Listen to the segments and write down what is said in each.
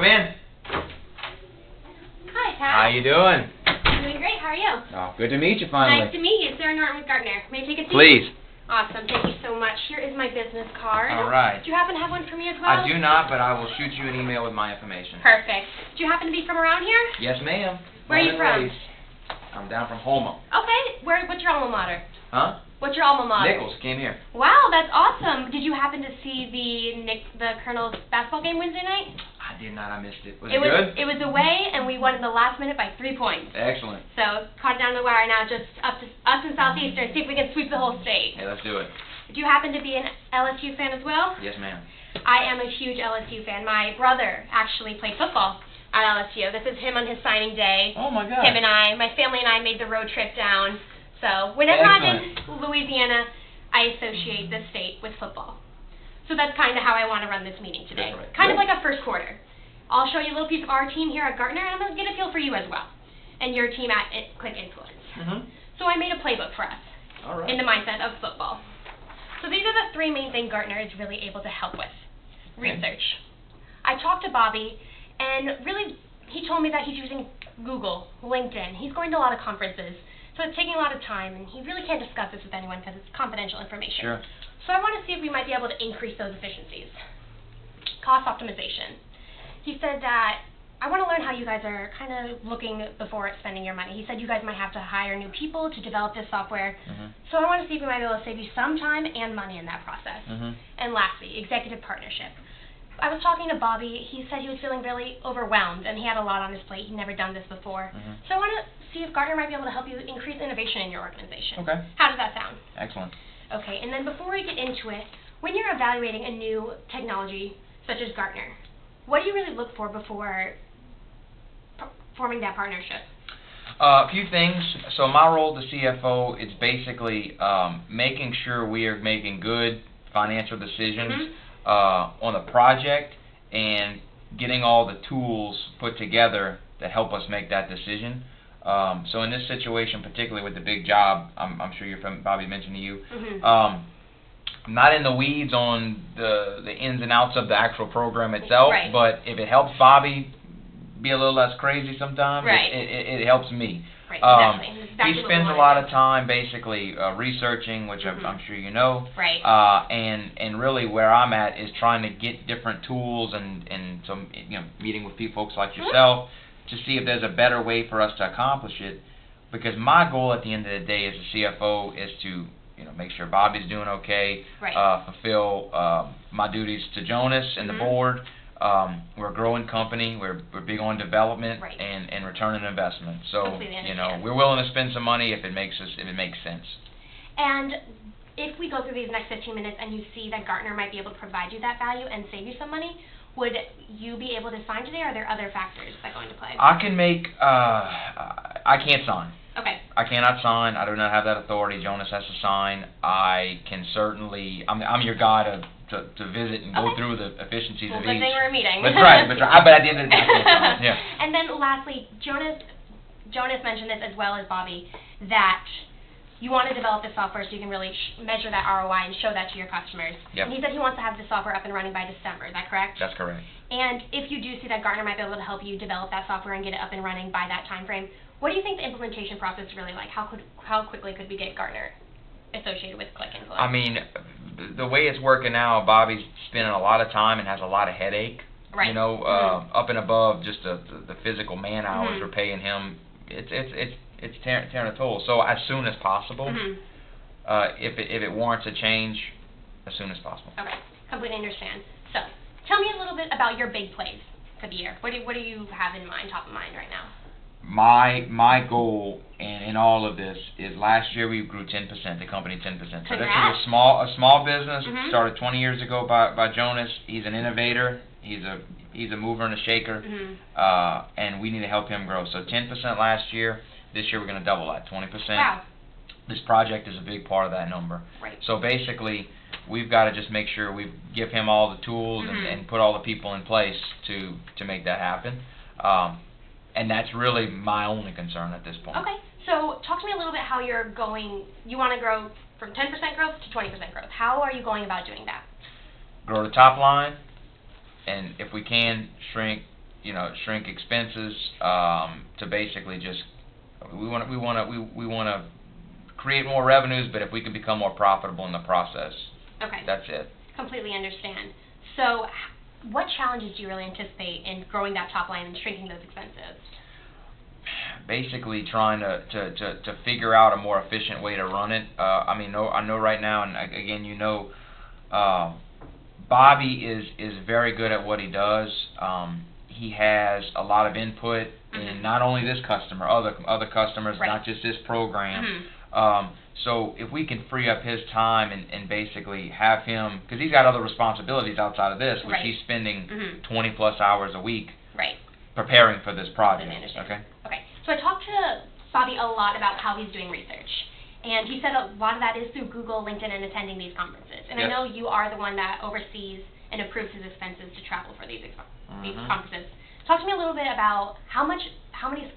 come in. Hi, Pat. How you doing? I'm doing great. How are you? Oh, good to meet you finally. Nice to meet you. Sarah Norton with Gartner. May I take a seat? Please. Awesome. Thank you so much. Here is my business card. All right. Do you happen to have one for me as well? I do not, but I will shoot you an email with my information. Perfect. Do you happen to be from around here? Yes, ma'am. Where are you from? I'm down from Houma. Okay. What's your alma mater? Huh? What's your alma mater? Nichols came here. Wow, that's awesome. Did you happen to see the Colonel's basketball game Wednesday night? I did not. I missed it. Was it good? It was away, and we won in the last minute by 3 points. Excellent. So, caught it down the wire now, just up to us in Southeastern, see if we can sweep the whole state. Hey, let's do it. Do you happen to be an LSU fan as well? Yes, ma'am. I am a huge LSU fan. My brother actually played football at LSU. This is him on his signing day. Oh, my God. Him and my family and I made the road trip down. So whenever I'm in Louisiana, I associate this state with football. So that's kind of how I want to run this meeting today. That's right. Kind of like a first quarter. I'll show you a little piece of our team here at Gartner, and I'm going to get a feel for you as well, and your team at Click Influence. Mm-hmm. So I made a playbook for us. All right. In the mindset of football. So these are the 3 main things Gartner is really able to help with. Research. I talked to Bobby, and really he told me that he's using Google, LinkedIn. He's going to a lot of conferences, so it's taking a lot of time, and he really can't discuss this with anyone because it's confidential information. Sure. So I want to see if we might be able to increase those efficiencies. Cost optimization. He said that I want to learn how you guys are kind of looking before spending your money. He said you guys might have to hire new people to develop this software. Mm-hmm. So I want to see if we might be able to save you some time and money in that process. Mm-hmm. And lastly, executive partnership. I was talking to Bobby. He said he was feeling really overwhelmed, and he had a lot on his plate. He'd never done this before. Mm-hmm. So I want to see if Gartner might be able to help you increase innovation in your organization. Okay. How does that sound? Excellent. Okay, and then before we get into it, when you're evaluating a new technology, such as Gartner, what do you really look for before forming that partnership? A few things. So my role as the CFO is basically making sure we are making good financial decisions on the project and getting all the tools put together that help us make that decision. So in this situation, particularly with the big job, I'm sure you're from, Bobby mentioned to you, I'm not in the weeds on the ins and outs of the actual program itself, right. But if it helps Bobby be a little less crazy sometimes, right. it helps me. Right, exactly. He spends a lot of time basically researching, which I'm sure you know. Right. And really where I'm at is trying to get different tools and some meeting with folks like yourself to see if there's a better way for us to accomplish it. Because my goal at the end of the day as a CFO is to make sure Bobby's doing okay, right. Fulfill my duties to Jonas and the board. We're a growing company. We're big on development right. and return on investment. So we're willing to spend some money if it makes sense. And if we go through these next 15 minutes and you see that Gartner might be able to provide you that value and save you some money, would you be able to sign today, or are there other factors that go into play? I can make. I can't sign. Okay. I cannot sign. I do not have that authority. Jonas has to sign. I can certainly. I'm your guy to visit and go through the efficiencies of each. Good thing we're meeting. That's right. But at the end of the day, I can't sign. Yeah. And then lastly, Jonas mentioned this as well as Bobby, that you want to develop this software so you can really measure that ROI and show that to your customers. Yep. And he said he wants to have the software up and running by December. Is that correct? That's correct. And if you do see that Gartner might be able to help you develop that software and get it up and running by that time frame, what do you think the implementation process is really like? How quickly could we get Gartner associated with Click Influence? I mean, the way it's working now, Bobby's spending a lot of time and has a lot of headache. Right. Up and above just the physical man hours we're paying him. It's tearing a toll. So as soon as possible, if it warrants a change, as soon as possible. Okay, completely understand. So tell me a little bit about your big plays for the year. What do you have in mind, top of mind right now? My goal in all of this is last year we grew 10%, the company 10%. So this is a small business, started 20 years ago by Jonas. He's an innovator. He's a mover and a shaker, and we need to help him grow. So 10% last year. This year we're going to double that, 20%. Wow. This project is a big part of that number. Right. So basically, we've got to just make sure we give him all the tools and put all the people in place to make that happen. And that's really my only concern at this point. Okay. So talk to me a little bit how you're going. You want to grow from 10% growth to 20% growth. How are you going about doing that? Grow the top line, and if we can, shrink shrink expenses, to basically just we want to create more revenues, but if we can become more profitable in the process, okay, that's it. Completely understand. So, what challenges do you really anticipate in growing that top line and shrinking those expenses? Basically, trying to figure out a more efficient way to run it. I know right now, and again, Bobby is very good at what he does. He has a lot of input in not only this customer, other customers, right. not just this program. So if we can free up his time and basically have him, because he's got other responsibilities outside of this, which right. he's spending 20 plus hours a week right. preparing for this project. Okay. Okay. So I talked to Bobby a lot about how he's doing research. And he said a lot of that is through Google, LinkedIn, and attending these conferences. And yes. I know you are the one that oversees and approves his expenses to travel for these conferences. Talk to me a little bit about how many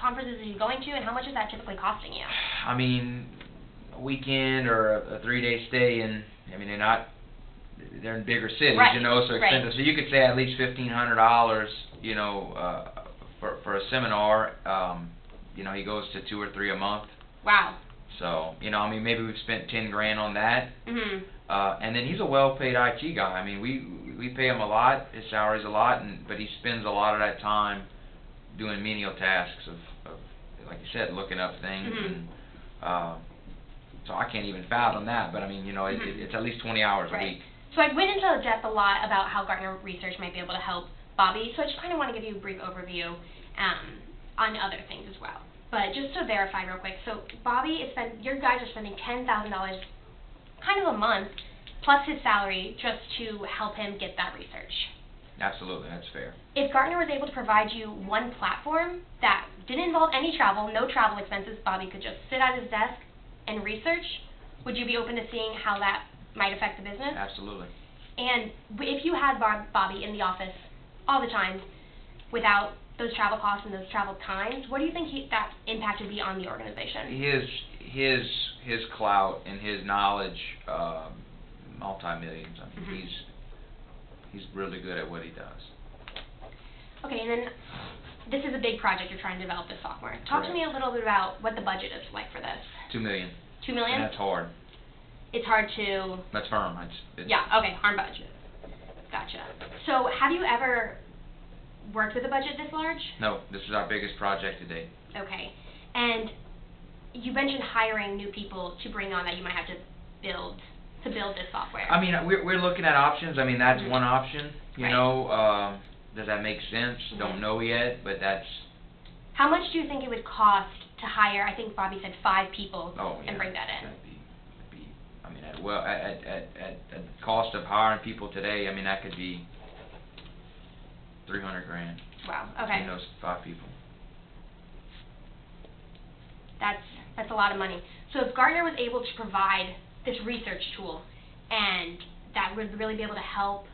conferences are you going to, and how much is that typically costing you? I mean, a weekend or a 3-day stay, and they're in bigger cities, right. So expensive. Right. So you could say at least $1,500, for a seminar. He goes to 2 or 3 a month. Wow. So, maybe we've spent $10,000 on that. And then he's a well-paid IT guy. I mean, we pay him a lot. His salary's a lot, but he spends a lot of that time doing menial tasks of like you said, looking up things. And so I can't even fathom that. But I mean, it's at least 20 hours right. a week. So I went into depth a lot about how Gartner Research might be able to help Bobby. So I just kind of want to give you a brief overview on other things as well. But just to verify real quick, so your guys are spending $10,000 kind of a month, plus his salary, just to help him get that research. Absolutely, that's fair. If Gartner was able to provide you one platform that didn't involve any travel, no travel expenses, Bobby could just sit at his desk and research, would you be open to seeing how that might affect the business? Absolutely. And if you had Bobby in the office all the time without those travel costs and those travel times, what do you think that impact would be on the organization? His clout and his knowledge, multi-millions. I mean, he's really good at what he does. Okay, and then this is a big project you're trying to develop this software. Talk to me a little bit about what the budget is like for this. $2 million. $2 million? And that's hard. It's hard to... That's firm. Yeah, okay, hard budget. Gotcha. So have you ever worked with a budget this large? No, this is our biggest project to date. Okay. And you mentioned hiring new people to bring on that you might have to build this software. I mean, we're looking at options. I mean, that's one option. Right. Does that make sense? Don't know yet, but that's... How much do you think it would cost to hire, I think Bobby said 5 people, and bring that in? That'd be, I mean, at the cost of hiring people today, I mean, that could be $300,000. Wow, okay. Between those 5 people. That's a lot of money. So if Gartner was able to provide this research tool, and that would really be able to help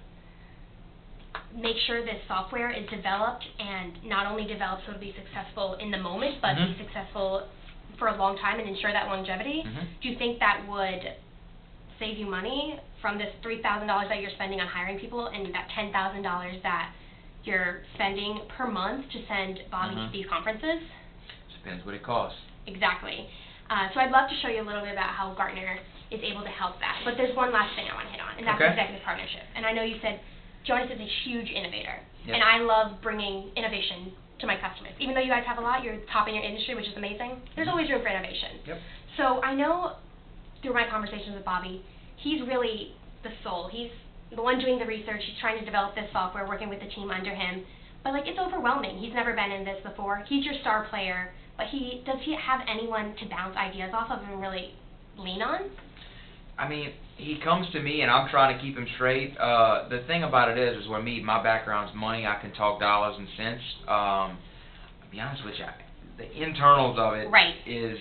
make sure this software is developed, and not only developed so it'll be successful in the moment, but be successful for a long time and ensure that longevity, do you think that would save you money from this $3,000 that you're spending on hiring people, and that $10,000 that you're spending per month to send Bobby to these conferences? Depends what it costs. Exactly. So I'd love to show you a little bit about how Gartner is able to help that. But there's one last thing I want to hit on, and that's executive partnership. And I know you said Jonas is a huge innovator, and I love bringing innovation to my customers. Even though you guys have a lot, you're top in your industry, which is amazing, there's always room for innovation. So I know through my conversations with Bobby, he's really the soul. He's the one doing the research. He's trying to develop this software, working with the team under him. But it's overwhelming. He's never been in this before. He's your star player, but does he have anyone to bounce ideas off of and really lean on? I mean, he comes to me and I'm trying to keep him straight. The thing about it is where my background's money, I can talk dollars and cents. To be honest with you, the internals of it is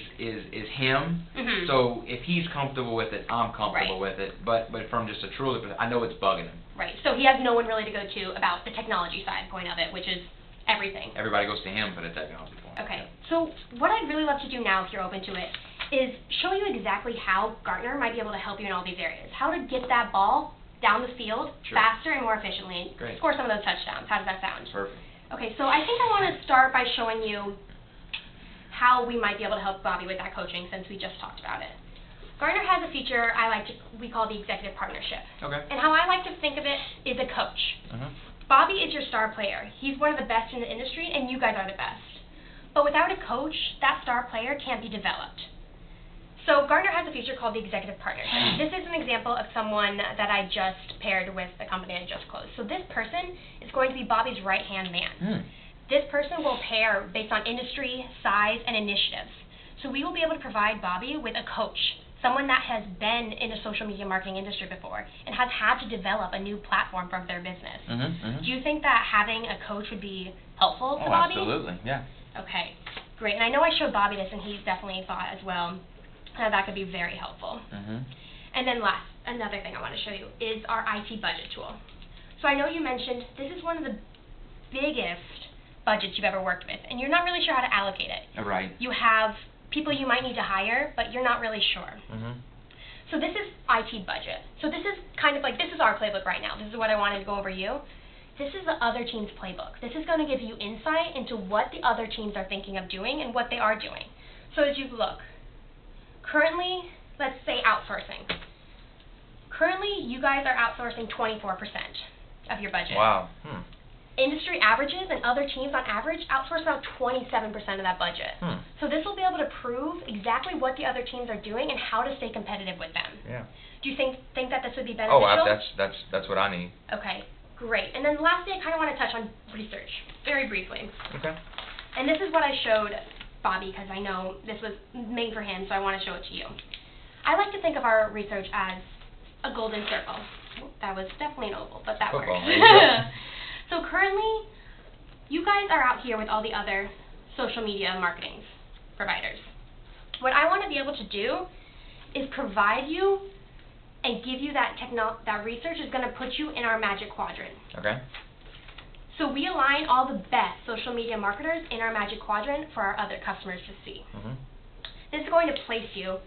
him. So if he's comfortable with it, I'm comfortable with it. But from just a truly, I know it's bugging him. Right. So he has no one really to go to about the technology side point of it, which is everything. Everybody goes to him for the technology point. Okay. So what I'd really love to do now, if you're open to it, is show you exactly how Gartner might be able to help you in all these areas. How to get that ball down the field faster and more efficiently, and score some of those touchdowns. How does that sound? Perfect. Okay, so I think I want to start by showing you how we might be able to help Bobby with that coaching, since we just talked about it. Gartner has a feature we call the executive partnership. Okay. And how I like to think of it is a coach. Bobby is your star player. He's one of the best in the industry, and you guys are the best. But without a coach, that star player can't be developed. So Gartner has a feature called the executive partnership. This is an example of someone that I just paired with the company I just closed. So this person is going to be Bobby's right-hand man. This person will pair based on industry, size, and initiatives. So we will be able to provide Bobby with a coach, someone that has been in the social media marketing industry before and has had to develop a new platform for their business. Do you think that having a coach would be helpful to Bobby? Absolutely, yeah. Okay, great. And I know I showed Bobby this, and he definitely thought as well that could be very helpful. And then another thing I want to show you is our IT budget tool. So I know you mentioned this is one of the biggest budgets you've ever worked with, and you're not really sure how to allocate it. Right. You have people you might need to hire, but you're not really sure. So this is IT budget. So this is kind of like, this is our playbook right now. This is what I wanted to go over you. This is the other team's playbook. This is going to give you insight into what the other teams are thinking of doing and what they are doing. So as you look, currently, let's say outsourcing. Currently, you guys are outsourcing 24% of your budget. Wow. Industry averages and other teams on average outsource about 27% of that budget. So this will be able to prove exactly what the other teams are doing and how to stay competitive with them. Yeah. Do you think that this would be beneficial? That's what I need. Okay, great. And then lastly, I kind of want to touch on research, very briefly. Okay. And this is what I showed Bobby, because I know this was made for him, so I want to show it to you. I like to think of our research as a golden circle. That was definitely an oval, but that works. So currently, you guys are out here with all the other social media marketing providers. What I want to be able to do is provide you and give you that research is going to put you in our magic quadrant. Okay. So we align all the best social media marketers in our magic quadrant for our other customers to see. This is going to place you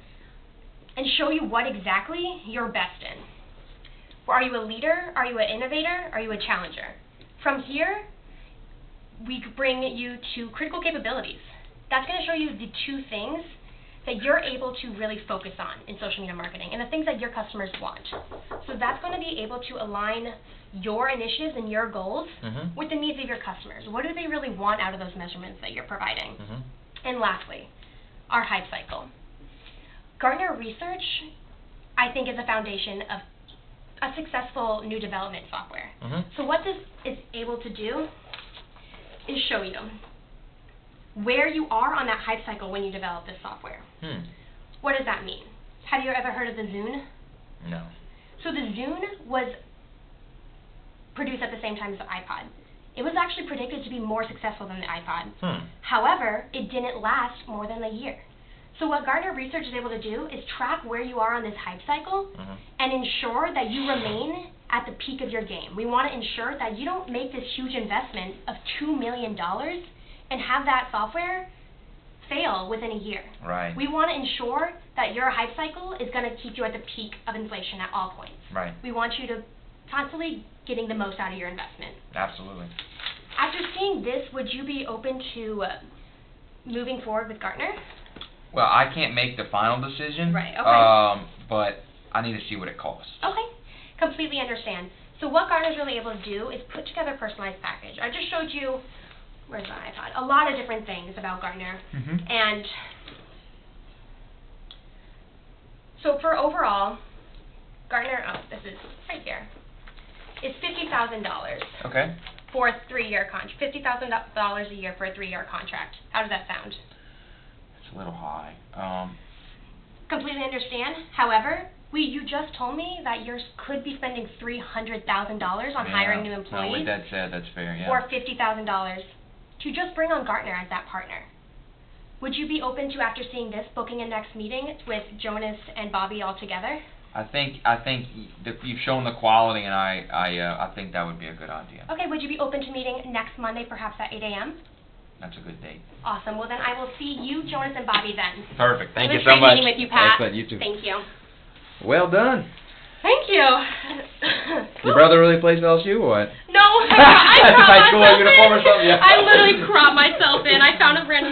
and show you what exactly you're best in. Are you a leader? Are you an innovator? Are you a challenger? From here, we bring you to critical capabilities. That's going to show you the two things that you're able to really focus on in social media marketing and the things that your customers want. So that's going to be able to align your initiatives and your goals with the needs of your customers. What do they really want out of those measurements that you're providing? And lastly, our hype cycle. Gartner Research, I think, is a foundation of a successful new development software. So what this is able to do is show you where you are on that hype cycle when you develop this software. What does that mean? Have you ever heard of the Zune? No. So the Zune was produced at the same time as the iPod. It was actually predicted to be more successful than the iPod. However, it didn't last more than a year. So what Gartner Research is able to do is track where you are on this hype cycle and ensure that you remain at the peak of your game. We want to ensure that you don't make this huge investment of $2 million and have that software fail within a year. Right. We want to ensure that your hype cycle is going to keep you at the peak of inflation at all points. Right. We want you to constantly getting the most out of your investment. Absolutely. After seeing this, would you be open to moving forward with Gartner? Well, I can't make the final decision. Right, okay. But I need to see what it costs. Okay, completely understand. So what Gartner's really able to do is put together a personalized package. I just showed you, where's my iPod, a lot of different things about Gartner. And so for overall, Gartner, this is right here, is $50,000. Okay. For a 3-year contract, $50,000 a year for a 3-year contract. How does that sound? A little high. Completely understand. However, you just told me that yours could be spending $300,000 on hiring new employees. No, with that said, that's fair, yeah. Or $50,000 to just bring on Gartner as that partner. Would you be open to, after seeing this, booking a next meeting with Jonas and Bobby all together? I think you've shown the quality, and I think that would be a good idea. Okay, would you be open to meeting next Monday, perhaps at 8 a.m.? That's a good date. Awesome. Well, then I will see you, Jonas, and Bobby then. Perfect. Thank you so much. Meeting with you, Pat. Excellent. You too. Thank you. Well done. Thank you. Your brother really plays LSU or what? No, I cropped High school myself uniform or in. something, yeah. I literally cropped myself in. I found a random